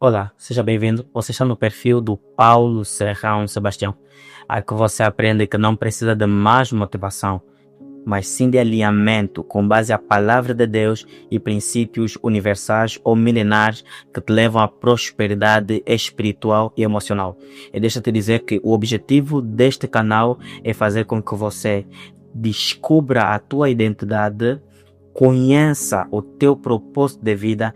Olá, seja bem-vindo. Você está no perfil do Paulo Serrão Sebastião. Aqui você aprende que não precisa de mais motivação, mas sim de alinhamento com base à palavra de Deus e princípios universais ou milenares que te levam à prosperidade espiritual e emocional. E deixa-te dizer que o objetivo deste canal é fazer com que você descubra a tua identidade, conheça o teu propósito de vida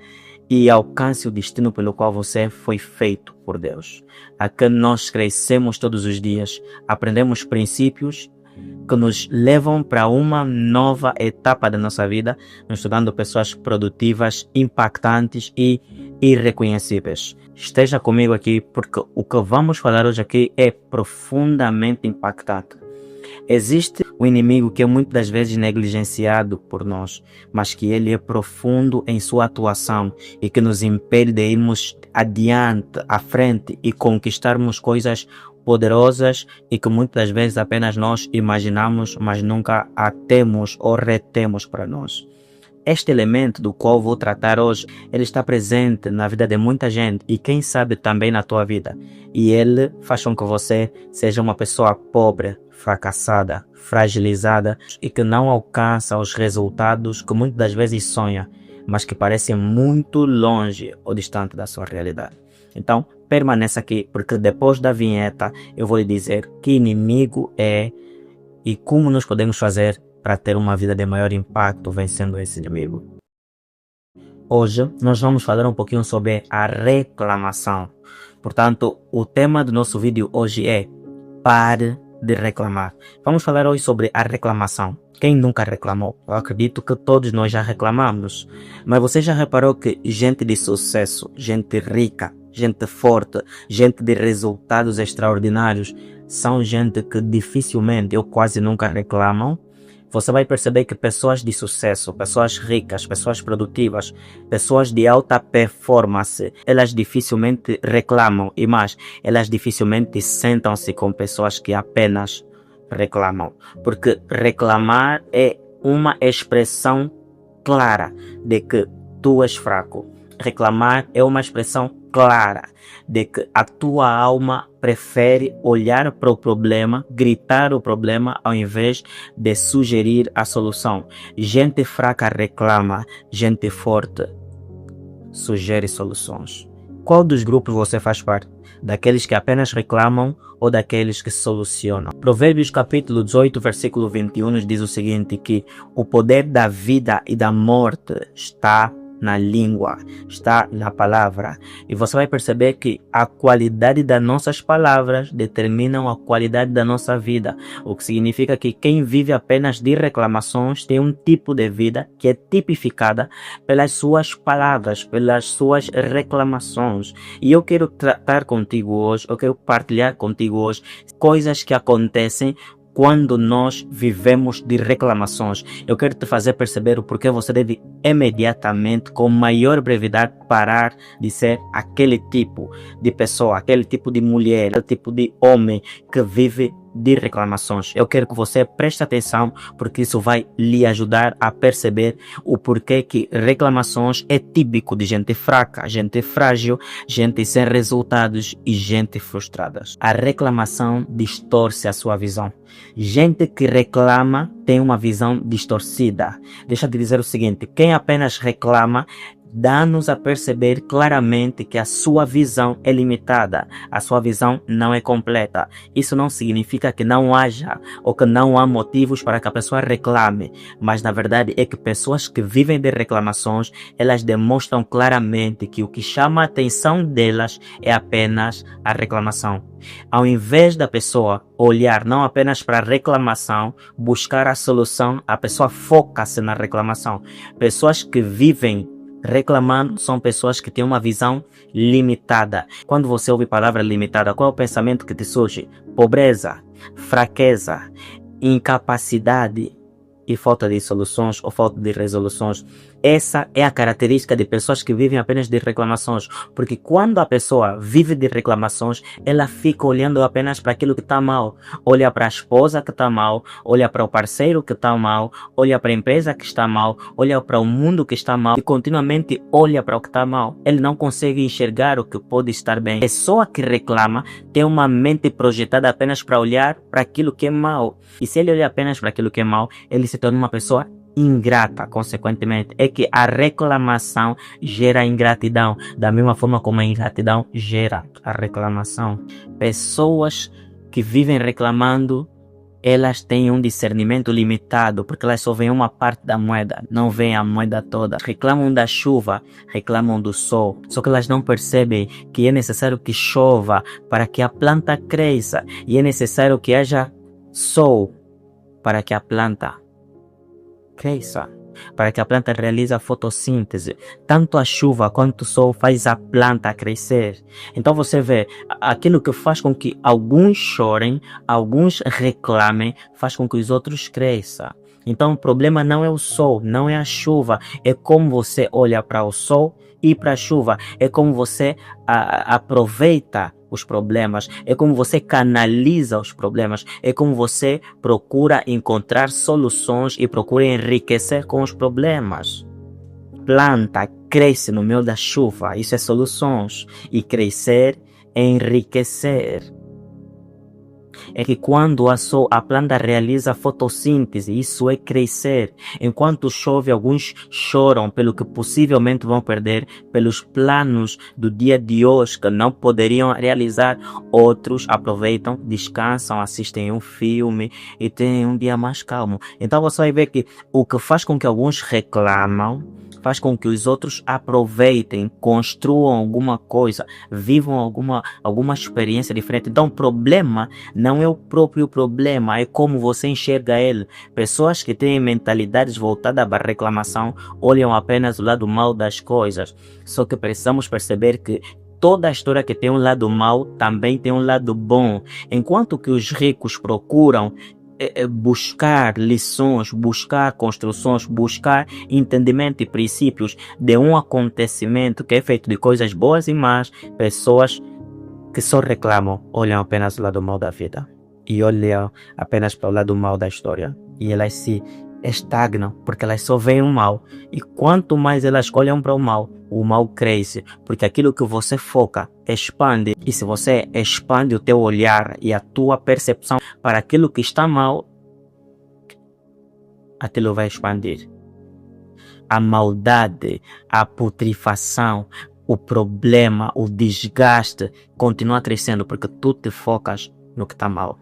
e alcance o destino pelo qual você foi feito por Deus. Aqui nós crescemos todos os dias, aprendemos princípios que nos levam para uma nova etapa da nossa vida, nos tornando pessoas produtivas, impactantes e irreconhecíveis. Esteja comigo aqui porque o que vamos falar hoje aqui é profundamente impactante. Existe o inimigo que é muitas das vezes negligenciado por nós, mas que ele é profundo em sua atuação e que nos impede de irmos adiante, à frente e conquistarmos coisas poderosas e que muitas das vezes apenas nós imaginamos, mas nunca a temos ou retemos para nós. Este elemento do qual vou tratar hoje, ele está presente na vida de muita gente e quem sabe também na tua vida. E ele faz com que você seja uma pessoa pobre, fracassada, fragilizada e que não alcança os resultados que muitas das vezes sonha, mas que parecem muito longe ou distante da sua realidade. Então, permaneça aqui, porque depois da vinheta eu vou lhe dizer que inimigo é e como nós podemos fazer para ter uma vida de maior impacto vencendo esse inimigo. Hoje nós vamos falar um pouquinho sobre a reclamação. Portanto, o tema do nosso vídeo hoje é pare de reclamar. Vamos falar hoje sobre a reclamação. Quem nunca reclamou? Eu acredito que todos nós já reclamamos. Mas você já reparou que gente de sucesso, gente rica, gente forte, gente de resultados extraordinários, são gente que dificilmente ou quase nunca reclamam? Você vai perceber que pessoas de sucesso, pessoas ricas, pessoas produtivas, pessoas de alta performance, elas dificilmente reclamam e mais, elas dificilmente sentam-se com pessoas que apenas reclamam. Porque reclamar é uma expressão clara de que tu és fraco. Reclamar é uma expressão clara de que a tua alma prefere olhar para o problema, gritar o problema, ao invés de sugerir a solução. Gente fraca reclama, gente forte sugere soluções. Qual dos grupos você faz parte? Daqueles que apenas reclamam ou daqueles que solucionam? Provérbios capítulo 18, versículo 21 nos diz o seguinte, que o poder da vida e da morte está na língua, está na palavra. E você vai perceber que a qualidade das nossas palavras determinam a qualidade da nossa vida, o que significa que quem vive apenas de reclamações tem um tipo de vida que é tipificada pelas suas palavras, pelas suas reclamações. E eu quero tratar contigo hoje, eu quero partilhar contigo hoje coisas que acontecem quando nós vivemos de reclamações. Eu quero te fazer perceber o porquê você deve imediatamente, com maior brevidade, parar de ser aquele tipo de pessoa, aquele tipo de mulher, aquele tipo de homem que vive de reclamações. Eu quero que você preste atenção, porque isso vai lhe ajudar a perceber o porquê que reclamações é típico de gente fraca, gente frágil, gente sem resultados e gente frustrada. A reclamação distorce a sua visão. Gente que reclama tem uma visão distorcida. Deixa eu te dizer o seguinte, quem apenas reclama dá-nos a perceber claramente que a sua visão é limitada, a sua visão não é completa. Isso não significa que não haja ou que não há motivos para que a pessoa reclame, mas na verdade é que pessoas que vivem de reclamações, elas demonstram claramente que o que chama a atenção delas é apenas a reclamação. Ao invés da pessoa olhar não apenas para a reclamação, buscar a solução, a pessoa foca-se na reclamação. Pessoas que vivem reclamando são pessoas que têm uma visão limitada. Quando você ouve a palavra limitada, qual é o pensamento que te surge? Pobreza, fraqueza, incapacidade. e falta de soluções ou falta de resoluções. Essa é a característica de pessoas que vivem apenas de reclamações, porque quando a pessoa vive de reclamações, ela fica olhando apenas para aquilo que está mal. Olha para a esposa que está mal, olha para o parceiro que está mal, olha para a empresa que está mal, olha para o mundo que está mal e continuamente olha para o que está mal. Ele não consegue enxergar o que pode estar bem. A pessoa que reclama tem uma mente projetada apenas para olhar para aquilo que é mal. E se ele olha apenas para aquilo que é mal, ele se torna uma pessoa ingrata, consequentemente. É que a reclamação gera ingratidão, da mesma forma como a ingratidão gera a reclamação. Pessoas que vivem reclamando, elas têm um discernimento limitado, porque elas só veem uma parte da moeda, não veem a moeda toda. Reclamam da chuva, reclamam do sol, só que elas não percebem que é necessário que chova para que a planta cresça, e é necessário que haja sol para que a planta cresça, para que a planta realize a fotossíntese. Tanto a chuva quanto o sol faz a planta crescer. Então você vê, aquilo que faz com que alguns chorem, alguns reclamem, faz com que os outros cresçam. Então o problema não é o sol, não é a chuva, é como você olha para o sol e para a chuva, é como você aproveita os problemas, é como você canaliza os problemas, é como você procura encontrar soluções e procura enriquecer com os problemas. Planta cresce no meio da chuva, isso é soluções, e crescer é enriquecer. É que quando a planta realiza fotossíntese, isso é crescer. Enquanto chove, alguns choram pelo que possivelmente vão perder, pelos planos do dia de hoje que não poderiam realizar. Outros aproveitam, descansam, assistem um filme e têm um dia mais calmo. Então você vai ver que o que faz com que alguns reclamam faz com que os outros aproveitem, construam alguma coisa, vivam alguma experiência diferente. Então o problema não é o próprio problema, é como você enxerga ele. Pessoas que têm mentalidades voltadas para a reclamação olham apenas o lado mau das coisas. Só que precisamos perceber que toda a história que tem um lado mau também tem um lado bom. Enquanto que os ricos procuram buscar lições, buscar construções, buscar entendimento e princípios de um acontecimento que é feito de coisas boas e más, pessoas que só reclamam, olham apenas o lado mal da vida e olham apenas para o lado mal da história, e elas se estagnam porque elas só veem o mal, e quanto mais elas olham para o mal cresce, porque aquilo que você foca expande, e se você expande o teu olhar e a tua percepção para aquilo que está mal, aquilo vai expandir. A maldade, a putrefação, o problema, o desgaste continua crescendo porque tu te focas no que está mal.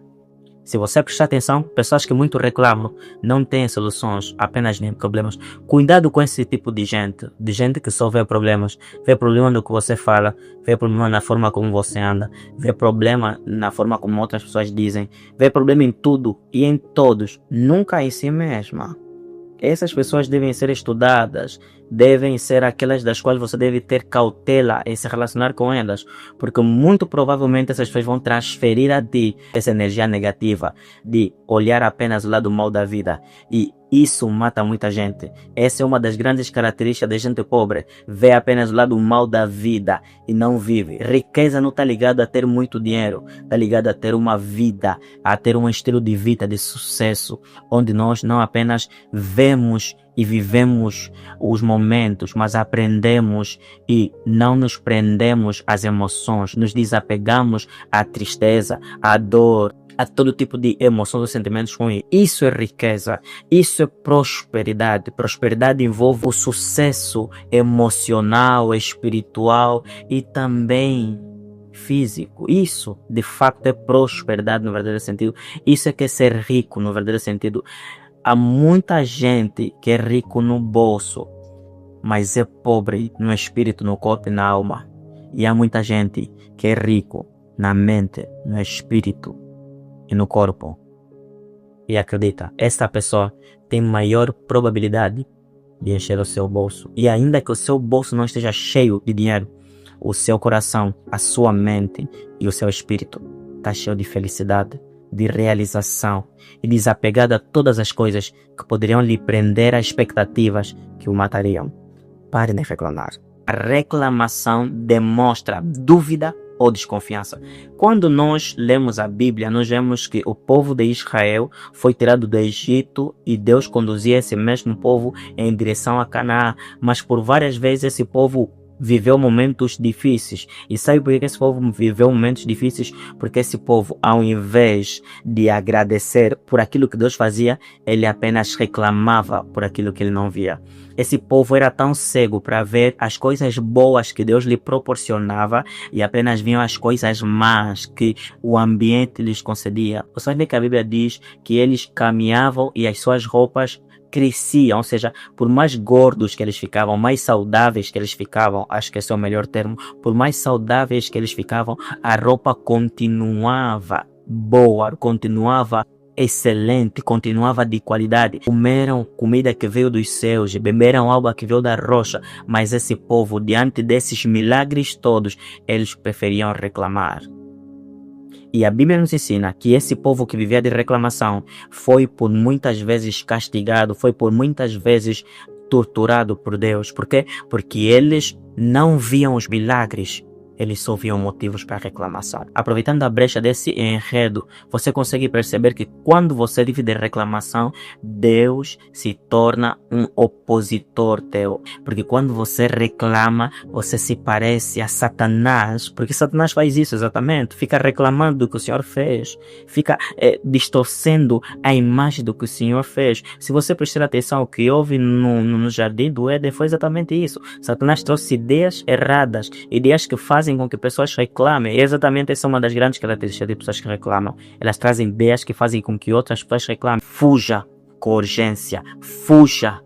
Se você prestar atenção, pessoas que muito reclamam não têm soluções, apenas nem problemas. Cuidado com esse tipo de gente que só vê problemas. Vê problema no que você fala, vê problema na forma como você anda, vê problema na forma como outras pessoas dizem, vê problema em tudo e em todos, nunca em si mesma. Essas pessoas devem ser estudadas, devem ser aquelas das quais você deve ter cautela em se relacionar com elas, porque muito provavelmente essas pessoas vão transferir a ti essa energia negativa de olhar apenas o lado mal da vida, e isso mata muita gente. Essa é uma das grandes características da gente pobre, vê apenas o lado mal da vida e não vive. Riqueza não está ligada a ter muito dinheiro, está ligada a ter uma vida, a ter um estilo de vida de sucesso, onde nós não apenas vemos e vivemos os momentos, mas aprendemos e não nos prendemos às emoções, nos desapegamos à tristeza, à dor, a todo tipo de emoções ou sentimentos ruins. Isso é riqueza, isso é prosperidade. Prosperidade envolve o sucesso emocional, espiritual e também físico. Isso de facto é prosperidade no verdadeiro sentido. Isso é que é ser rico no verdadeiro sentido. Há muita gente que é rico no bolso, mas é pobre no espírito, no corpo e na alma. E há muita gente que é rico na mente, no espírito e no corpo. E acredita, esta pessoa tem maior probabilidade de encher o seu bolso. E ainda que o seu bolso não esteja cheio de dinheiro, o seu coração, a sua mente e o seu espírito está cheio de felicidade, de realização e desapegado a todas as coisas que poderiam lhe prender a expectativas que o matariam. Pare de reclamar. A reclamação demonstra dúvida ou desconfiança. Quando nós lemos a Bíblia, nós vemos que o povo de Israel foi tirado do Egito e Deus conduzia esse mesmo povo em direção a Canaã, mas por várias vezes esse povo viveu momentos difíceis. E sabe por que esse povo viveu momentos difíceis? Porque esse povo, ao invés de agradecer por aquilo que Deus fazia, ele apenas reclamava por aquilo que ele não via. Esse povo era tão cego para ver as coisas boas que Deus lhe proporcionava e apenas viam as coisas más que o ambiente lhes concedia. Você vai ver que a Bíblia diz que eles caminhavam e as suas roupas cresciam, ou seja, por mais gordos que eles ficavam, mais saudáveis que eles ficavam, acho que esse é o melhor termo, por mais saudáveis que eles ficavam, a roupa continuava boa, continuava excelente, continuava de qualidade. Comeram comida que veio dos céus, beberam água que veio da rocha, mas esse povo, diante desses milagres todos, eles preferiam reclamar. E a Bíblia nos ensina que esse povo que vivia de reclamação foi por muitas vezes castigado, foi por muitas vezes torturado por Deus. Por quê? Porque eles não viam os milagres, eles só viam motivos para reclamação. Aproveitando a brecha desse enredo, você consegue perceber que quando você vive de reclamação, Deus se torna um opositor teu. Porque quando você reclama, você se parece a Satanás, porque Satanás faz isso exatamente, fica reclamando do que o Senhor fez, fica distorcendo a imagem do que o Senhor fez. Se você prestar atenção, o que houve no jardim do Éden foi exatamente isso. Satanás trouxe ideias erradas, ideias que fazem com que pessoas reclamem. E exatamente essa é uma das grandes características de pessoas que reclamam. Elas trazem ideias que fazem com que outras pessoas reclamem. Fuja com urgência, fuja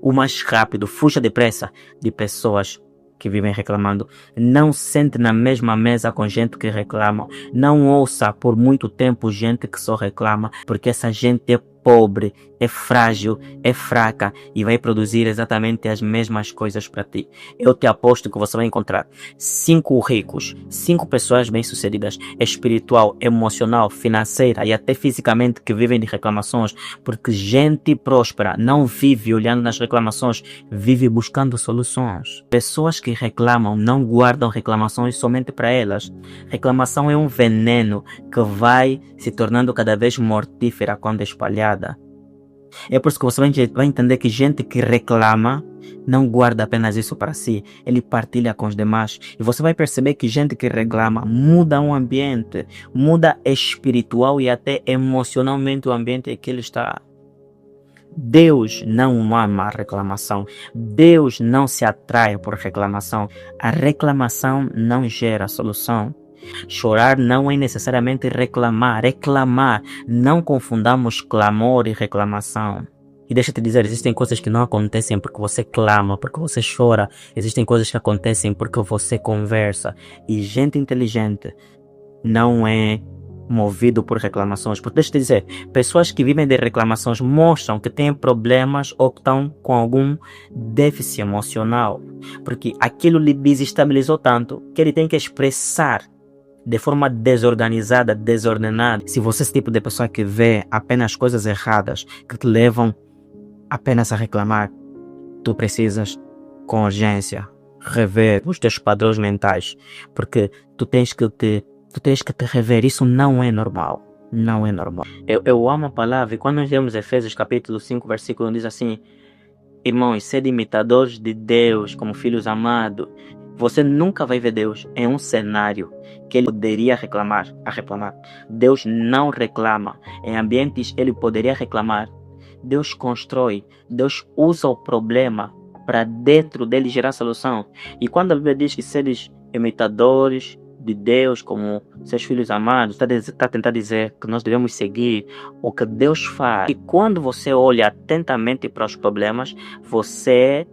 o mais rápido, fuja depressa de pessoas que vivem reclamando. Não sente na mesma mesa com gente que reclama. Não ouça por muito tempo gente que só reclama, porque essa gente é pobre, é frágil, é fraca e vai produzir exatamente as mesmas coisas para ti. Eu te aposto que você vai encontrar 5 ricos, 5 pessoas bem-sucedidas, espiritual, emocional, financeira e até fisicamente, que vivem de reclamações, porque gente próspera não vive olhando nas reclamações, vive buscando soluções. Pessoas que reclamam não guardam reclamações somente para elas. Reclamação é um veneno que vai se tornando cada vez mortífera quando espalhada. É por isso que você vai entender que gente que reclama não guarda apenas isso para si, ele partilha com os demais. E você vai perceber que gente que reclama muda o ambiente, muda espiritual e até emocionalmente o ambiente em que ele está. Deus não ama a reclamação. Deus não se atrai por reclamação. A reclamação não gera solução. Chorar não é necessariamente reclamar, é clamar. Não confundamos clamor e reclamação. E deixa eu te dizer, existem coisas que não acontecem porque você clama, porque você chora. Existem coisas que acontecem porque você conversa. E gente inteligente não é movido por reclamações. Porque deixa eu te dizer, pessoas que vivem de reclamações mostram que têm problemas ou que estão com algum déficit emocional. Porque aquilo lhe desestabilizou tanto que ele tem que expressar de forma desorganizada, desordenada. Se você é esse tipo de pessoa que vê apenas coisas erradas que te levam apenas a reclamar, tu precisas com urgência rever os teus padrões mentais, porque tu tens que te rever. Isso não é normal. Não é normal. Eu amo a palavra, e quando nós lemos Efésios capítulo 5, versículo 1, diz assim: irmãos, sede imitadores de Deus como filhos amados. Você nunca vai ver Deus em um cenário que ele poderia reclamar. Deus não reclama. Em ambientes ele poderia reclamar. Deus constrói. Deus usa o problema para dentro dele gerar solução. E quando a Bíblia diz que seres imitadores de Deus como seus filhos amados, está tentando dizer que nós devemos seguir o que Deus faz. E quando você olha atentamente para os problemas, você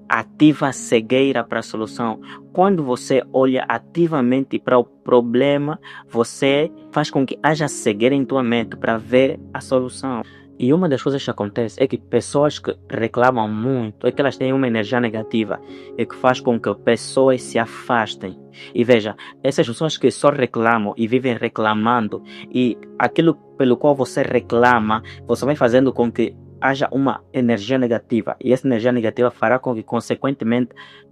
ativa a cegueira para a solução. Quando você olha ativamente para o problema, você faz com que haja cegueira em tua mente para ver a solução. E uma das coisas que acontece é que pessoas que reclamam muito, é que elas têm uma energia negativa, e que faz com que pessoas se afastem. E veja, essas pessoas que só reclamam e vivem reclamando, e aquilo pelo qual você reclama, você vai fazendo com que haja uma energia negativa, e essa energia negativa fará com que, consequentemente,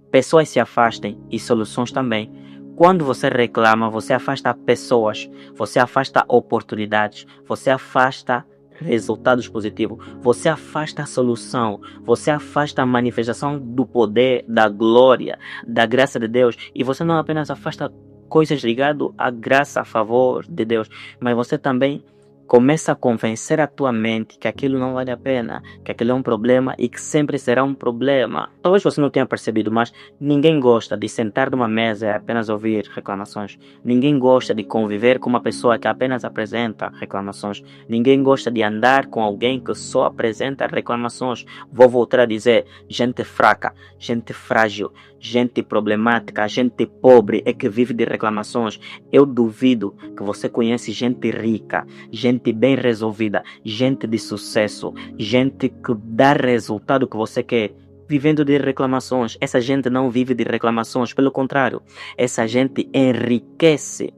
pessoas se afastem e soluções também. Quando você reclama, você afasta pessoas, você afasta oportunidades, você afasta resultados positivos, você afasta a solução, você afasta a manifestação do poder, da glória, da graça de Deus, e você não apenas afasta coisas ligadas à graça a favor de Deus, mas você também começa a convencer a tua mente que aquilo não vale a pena, que aquilo é um problema e que sempre será um problema. Talvez você não tenha percebido, mas ninguém gosta de sentar numa mesa e apenas ouvir reclamações. Ninguém gosta de conviver com uma pessoa que apenas apresenta reclamações. Ninguém gosta de andar com alguém que só apresenta reclamações. Vou voltar a dizer, gente fraca, gente frágil, gente problemática, gente pobre é que vive de reclamações. Eu duvido que você conhece gente rica, gente bem resolvida, gente de sucesso, gente que dá resultado que você quer, vivendo de reclamações. Essa gente não vive de reclamações, pelo contrário, essa gente enriquece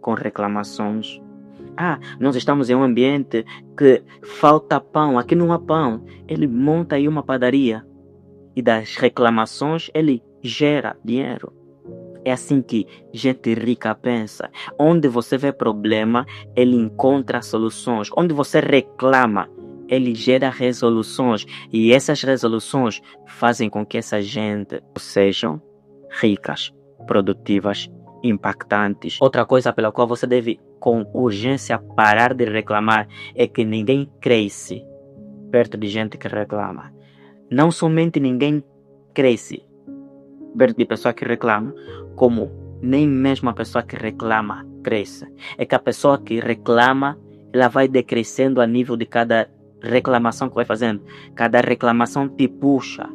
com reclamações. Nós estamos em um ambiente que falta pão, aqui não há pão. Ele monta aí uma padaria e das reclamações ele gera dinheiro. É assim que gente rica pensa. Onde você vê problema, ele encontra soluções. Onde você reclama, ele gera resoluções. E essas resoluções fazem com que essa gente sejam ricas, produtivas, impactantes. Outra coisa pela qual você deve, com urgência, parar de reclamar é que ninguém cresce perto de gente que reclama. Não somente ninguém cresce perto de pessoa que reclama, como nem mesmo a pessoa que reclama cresce. É que a pessoa que reclama, ela vai decrescendo a nível de cada reclamação que vai fazendo. Cada reclamação te puxa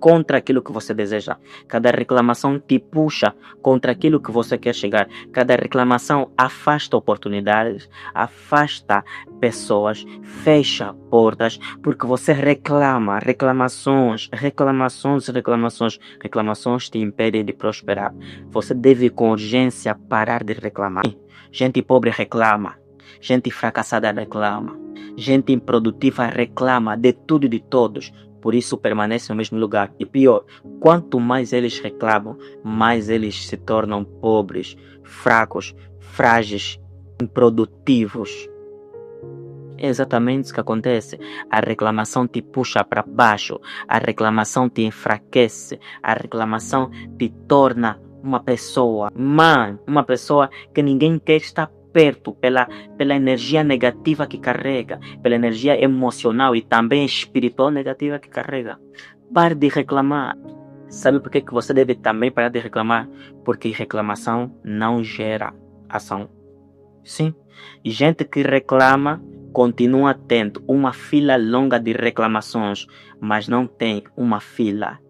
contra aquilo que você deseja. Cada reclamação te puxa contra aquilo que você quer chegar. Cada reclamação afasta oportunidades, afasta pessoas, fecha portas, porque você reclama. Reclamações te impedem de prosperar. Você deve com urgência parar de reclamar. Gente pobre reclama, gente fracassada reclama, gente improdutiva reclama de tudo e de todos. Por isso permanece no mesmo lugar. E pior, quanto mais eles reclamam, mais eles se tornam pobres, fracos, frágeis, improdutivos. É exatamente isso que acontece. A reclamação te puxa para baixo, a reclamação te enfraquece, a reclamação te torna uma pessoa má, uma pessoa que ninguém quer estar perto pela energia negativa que carrega, pela energia emocional e também espiritual negativa que carrega. Pare de reclamar. Sabe por que você deve também parar de reclamar? Porque reclamação não gera ação. Sim, gente que reclama continua tendo uma fila longa de reclamações, mas não tem uma fila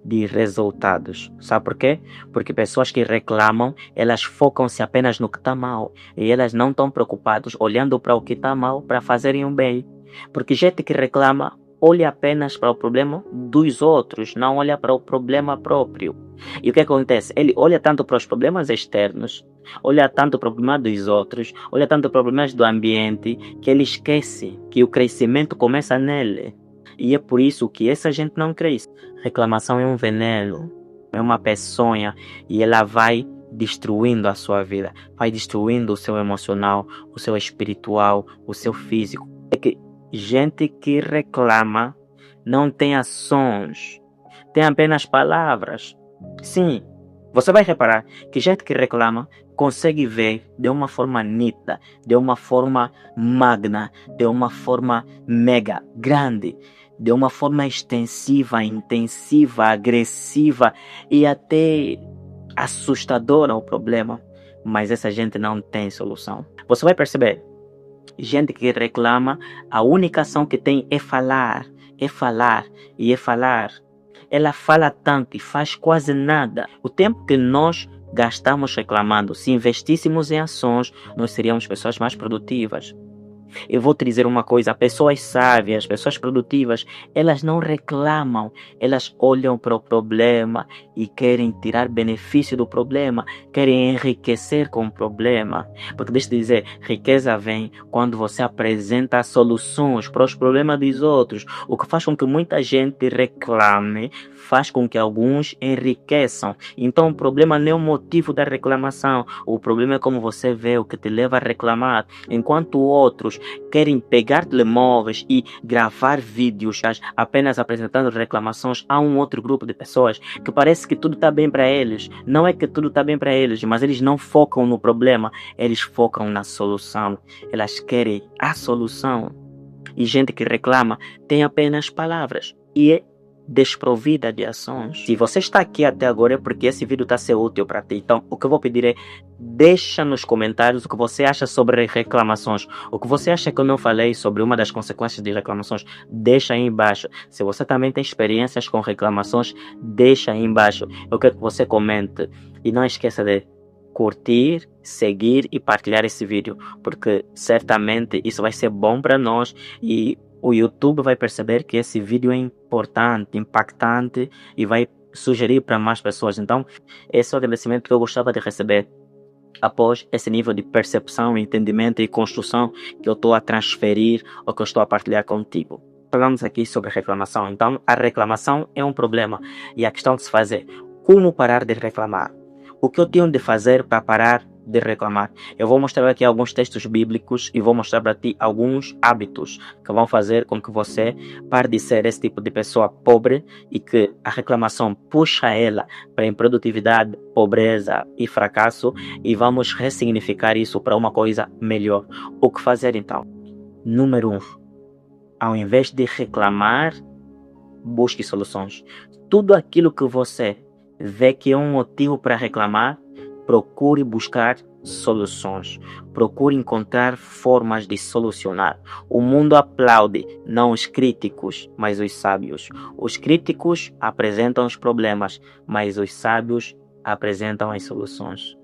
de resultados. Sabe por quê? Porque pessoas que reclamam, elas focam-se apenas no que está mal e elas não estão preocupadas olhando para o que está mal para fazerem o bem. Porque gente que reclama olha apenas para o problema dos outros, não olha para o problema próprio. E o que acontece? Ele olha tanto para os problemas externos, olha tanto para o problema dos outros, olha tanto para os problemas do ambiente, que ele esquece que o crescimento começa nele. E é por isso que essa gente não cresce. Reclamação é um veneno, é uma peçonha, e ela vai destruindo a sua vida, vai destruindo o seu emocional, o seu espiritual, o seu físico. É que gente que reclama não tem ações, tem apenas palavras. Sim, você vai reparar que gente que reclama consegue ver de uma forma nítida, de uma forma magna, de uma forma mega grande, de uma forma extensiva, intensiva, agressiva e até assustadora o problema. Mas essa gente não tem solução. Você vai perceber, gente que reclama, a única ação que tem é falar, é falar e é falar. Ela fala tanto e faz quase nada. O tempo que nós gastamos reclamando, se investíssemos em ações, nós seríamos pessoas mais produtivas. Eu vou te dizer uma coisa, pessoas sábias, pessoas produtivas, elas não reclamam, elas olham para o problema e querem tirar benefício do problema, querem enriquecer com o problema. Porque deixa eu te dizer, riqueza vem quando você apresenta soluções para os problemas dos outros. O que faz com que muita gente reclame, faz com que alguns enriqueçam. Então o problema não é o motivo da reclamação, o problema é como você vê o que te leva a reclamar. Enquanto outros querem pegar telemóveis e gravar vídeos apenas apresentando reclamações a um outro grupo de pessoas que parece que tudo está bem para eles. Não é que tudo está bem para eles, mas eles não focam no problema, eles focam na solução. Elas querem a solução. E gente que reclama tem apenas palavras e é desprovida de ações. Se você está aqui até agora é porque esse vídeo está a ser útil para ti. Então, o que eu vou pedir é, deixa nos comentários o que você acha sobre reclamações. O que você acha que eu não falei sobre uma das consequências de reclamações, deixa aí embaixo. Se você também tem experiências com reclamações, deixa aí embaixo. Eu quero que você comente. E não esqueça de curtir, seguir e partilhar esse vídeo, porque certamente isso vai ser bom para nós e o YouTube vai perceber que esse vídeo é importante, impactante e vai sugerir para mais pessoas. Então, esse é o agradecimento que eu gostava de receber após esse nível de percepção, entendimento e construção que eu estou a transferir ou que eu estou a partilhar contigo. Falamos aqui sobre reclamação. Então, a reclamação é um problema e a questão de se fazer, como parar de reclamar? O que eu tenho de fazer para parar de reclamar? Eu vou mostrar aqui alguns textos bíblicos e vou mostrar para ti alguns hábitos que vão fazer com que você pare de ser esse tipo de pessoa pobre e que a reclamação puxa ela para improdutividade, pobreza e fracasso, e vamos ressignificar isso para uma coisa melhor. O que fazer então? Número 1. Ao invés de reclamar, busque soluções. Tudo aquilo que você vê que é um motivo para reclamar, procure buscar soluções. Procure encontrar formas de solucionar. O mundo aplaude, não os críticos, mas os sábios. Os críticos apresentam os problemas, mas os sábios apresentam as soluções.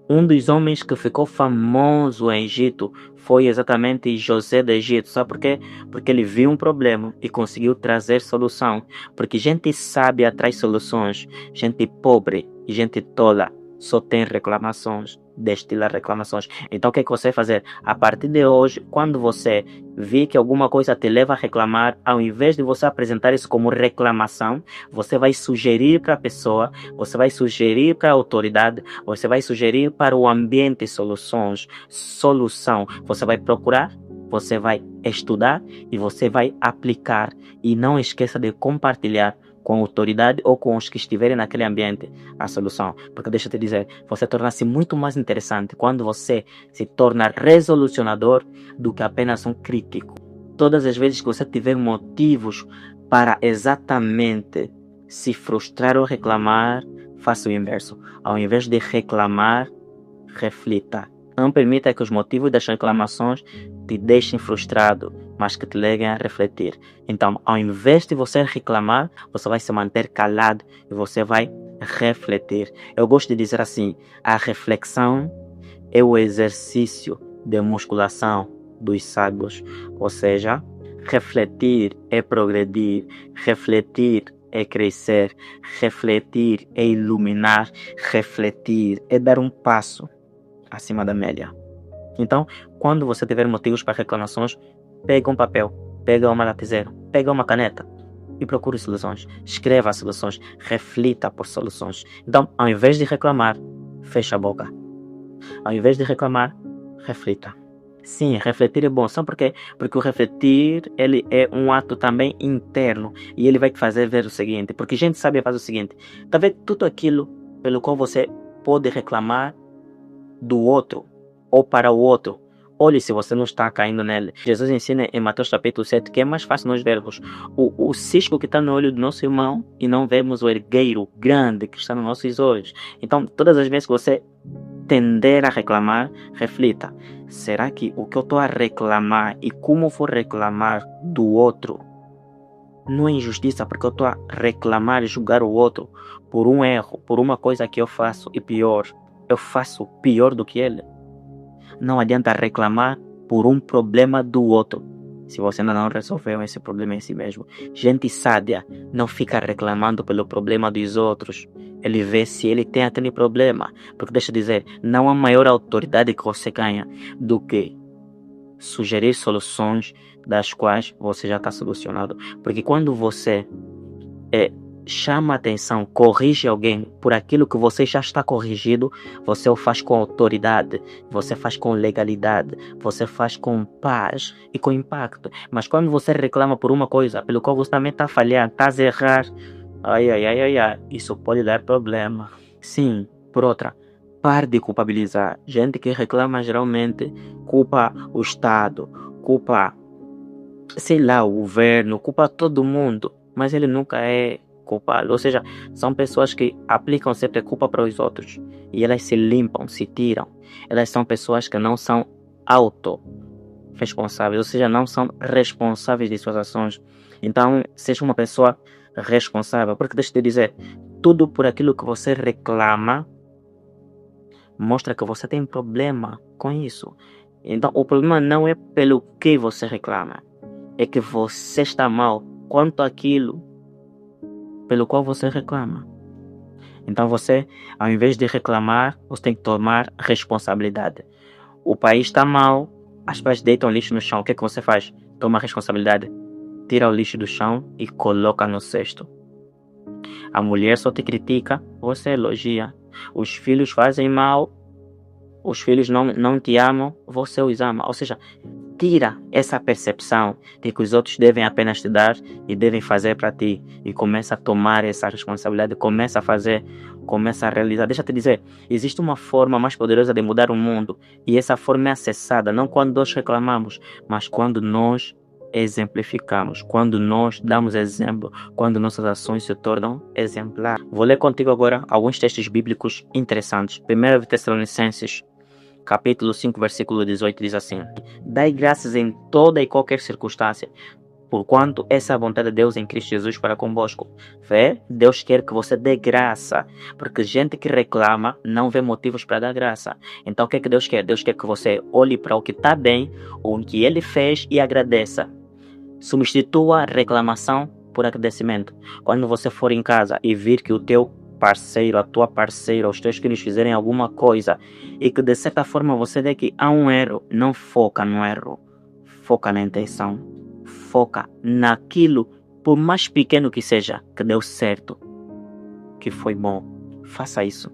Um dos homens que ficou famoso no Egito foi exatamente José do Egito. Sabe por quê? Porque ele viu um problema e conseguiu trazer solução. Porque gente sábia traz soluções. Gente pobre e gente tola só tem reclamações, destila reclamações. Então o que é que você vai fazer? A partir de hoje, quando você vê que alguma coisa te leva a reclamar, ao invés de você apresentar isso como reclamação, você vai sugerir para a pessoa, você vai sugerir para a autoridade, você vai sugerir para o ambiente soluções, solução. Você vai procurar, você vai estudar e você vai aplicar. E não esqueça de compartilhar com a autoridade ou com os que estiverem naquele ambiente a solução. Porque deixa eu te dizer, você torna-se muito mais interessante quando você se torna resolucionador do que apenas um crítico. Todas as vezes que você tiver motivos para exatamente se frustrar ou reclamar, faça o inverso. Ao invés de reclamar, reflita. Não permita que os motivos das reclamações te deixem frustrado, mas que te levem a refletir. Então, ao invés de você reclamar, você vai se manter calado e você vai refletir. Eu gosto de dizer assim, a reflexão é o exercício de musculação dos sábios. Ou seja, refletir é progredir, refletir é crescer, refletir é iluminar, refletir é dar um passo acima da média. Então, quando você tiver motivos para reclamações, pega um papel, pega uma lapiseira, pega uma caneta e procure soluções. Escreva as soluções, reflita por soluções. Então, ao invés de reclamar, feche a boca. Ao invés de reclamar, reflita. Sim, refletir é bom. Sabe por quê? Porque o refletir, ele é um ato também interno e ele vai te fazer ver o seguinte, porque gente sábia faz o seguinte, tá vendo tudo aquilo pelo qual você pode reclamar do outro ou para o outro, olhe se você não está caindo nele. Jesus ensina em Mateus capítulo 7 que é mais fácil nós vermos o cisco que está no olho do nosso irmão e não vemos o ergueiro grande que está nos nossos olhos. Então, todas as vezes que você tender a reclamar, reflita, será que o que eu estou a reclamar e como vou reclamar do outro não é injustiça, porque eu estou a reclamar e julgar o outro por um erro, por uma coisa que eu faço e pior, eu faço pior do que ele? Não adianta reclamar por um problema do outro, se você ainda não resolveu esse problema em si mesmo. Gente sábia não fica reclamando pelo problema dos outros. Ele vê se ele tem aquele problema. Porque deixa eu dizer, não há maior autoridade que você ganha do que sugerir soluções das quais você já está solucionado. Porque quando você chama atenção, corrige alguém por aquilo que você já está corrigido, você o faz com autoridade, você faz com legalidade, você faz com paz e com impacto. Mas quando você reclama por uma coisa pelo qual você também está falhando, está a errar, isso pode dar problema. Sim, por outra, pare de culpabilizar. Gente que reclama geralmente culpa o Estado, culpa, sei lá, o governo, culpa todo mundo, mas ele nunca é culpado. Ou seja, são pessoas que aplicam sempre culpa para os outros e elas se limpam, se tiram. Elas são pessoas que não são autorresponsáveis, ou seja, não são responsáveis de suas ações. Então, seja uma pessoa responsável, porque deixa eu te dizer, tudo por aquilo que você reclama mostra que você tem problema com isso. Então, o problema não é pelo que você reclama, é que você está mal quanto àquilo pelo qual você reclama. Então você, ao invés de reclamar, você tem que tomar responsabilidade. O país está mal, as pessoas deitam lixo no chão, o que é que você faz? Toma responsabilidade, tira o lixo do chão e coloca no cesto. A mulher só te critica, você elogia. Os filhos fazem mal, os filhos não te amam, você os ama. Ou seja, tira essa percepção de que os outros devem apenas te dar e devem fazer para ti. E começa a tomar essa responsabilidade, começa a fazer, começa a realizar. Deixa eu te dizer, existe uma forma mais poderosa de mudar o mundo. E essa forma é acessada, não quando nós reclamamos, mas quando nós exemplificamos, quando nós damos exemplo, quando nossas ações se tornam exemplares. Vou ler contigo agora alguns textos bíblicos interessantes. 1 Tessalonicenses capítulo 5, versículo 18 diz assim: dai graças em toda e qualquer circunstância, porquanto essa é a vontade de Deus em Cristo Jesus para convosco. Vê? Deus quer que você dê graça, porque gente que reclama não vê motivos para dar graça. Então o que é que Deus quer? Deus quer que você olhe para o que está bem, o que Ele fez e agradeça. Substitua a reclamação por agradecimento. Quando você for em casa e vir que o teu parceiro, a tua parceira, os teus filhos fizerem alguma coisa e que de certa forma você vê que há um erro, não foca no erro, foca na intenção, foca naquilo, por mais pequeno que seja, que deu certo, que foi bom. Faça isso.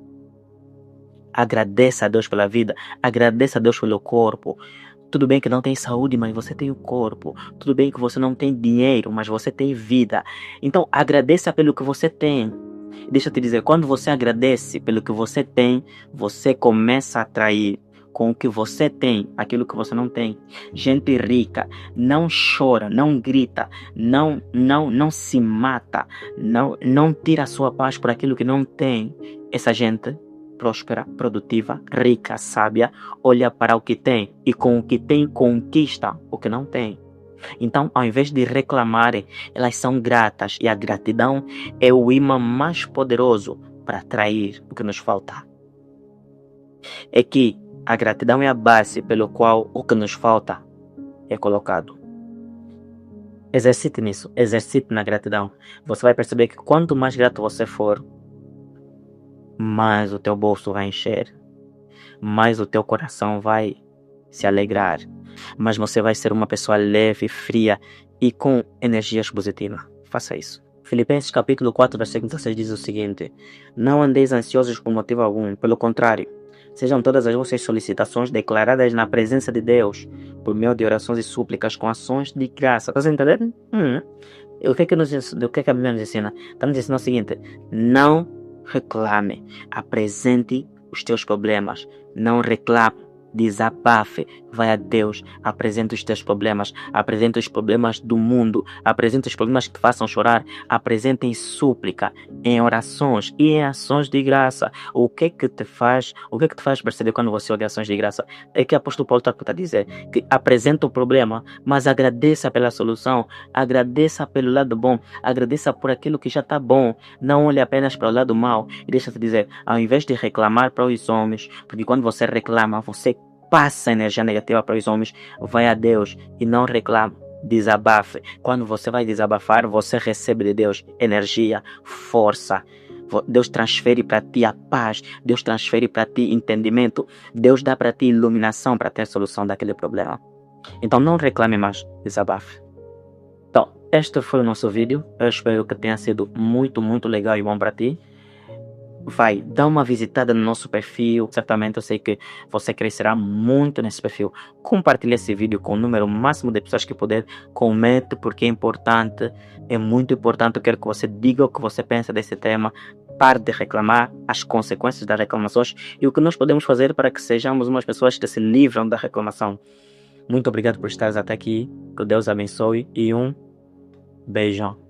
Agradeça a Deus pela vida, agradeça a Deus pelo corpo. Tudo bem que não tem saúde, mas você tem o corpo. Tudo bem que você não tem dinheiro, mas você tem vida. Então agradeça pelo que você tem. Deixa eu te dizer, quando você agradece pelo que você tem, você começa a atrair com o que você tem, aquilo que você não tem. Gente rica não chora, não grita, não se mata, não tira a sua paz por aquilo que não tem. Essa gente próspera, produtiva, rica, sábia, olha para o que tem e com o que tem conquista o que não tem. Então, ao invés de reclamarem, elas são gratas e a gratidão é o imã mais poderoso para atrair o que nos falta. É que a gratidão é a base pelo qual o que nos falta é colocado. Exercite nisso, exercite na gratidão. Você vai perceber que quanto mais grato você for, mais o teu bolso vai encher, mais o teu coração vai se alegrar, mas você vai ser uma pessoa leve, fria e com energias positivas. Faça isso. Filipenses capítulo 4, versículo 16 diz o seguinte: não andeis ansiosos por motivo algum, pelo contrário, sejam todas as vossas solicitações declaradas na presença de Deus, por meio de orações e súplicas com ações de graça. Está entendendo? O que é que a Bíblia nos ensina? Está nos ensinando o seguinte: não reclame, apresente os teus problemas, não reclame, desabafe, vai a Deus, apresenta os teus problemas, apresenta os problemas do mundo, apresenta os problemas que te façam chorar, apresenta em súplica, em orações e em ações de graça. O que é que te faz perceber quando você olha ações de graça? É que o apóstolo Paulo está a dizer que apresenta o problema, mas agradeça pela solução, agradeça pelo lado bom, agradeça por aquilo que já está bom, não olhe apenas para o lado mau. E deixa-te dizer, ao invés de reclamar para os homens, porque quando você reclama, você passa energia negativa para os homens, vai a Deus e não reclama. Desabafe. Quando você vai desabafar, você recebe de Deus energia, força. Deus transfere para ti a paz, Deus transfere para ti entendimento, Deus dá para ti iluminação para ter solução daquele problema. Então não reclame mais, desabafe. Então, este foi o nosso vídeo. Eu espero que tenha sido muito, muito legal e bom para ti. Vai, dá uma visitada no nosso perfil. Certamente eu sei que você crescerá muito nesse perfil. Compartilhe esse vídeo com o número máximo de pessoas que puder. Comente, porque é importante. É muito importante. Eu quero que você diga o que você pensa desse tema. Pare de reclamar, as consequências das reclamações e o que nós podemos fazer para que sejamos umas pessoas que se livram da reclamação. Muito obrigado por estares até aqui. Que Deus abençoe e um beijão.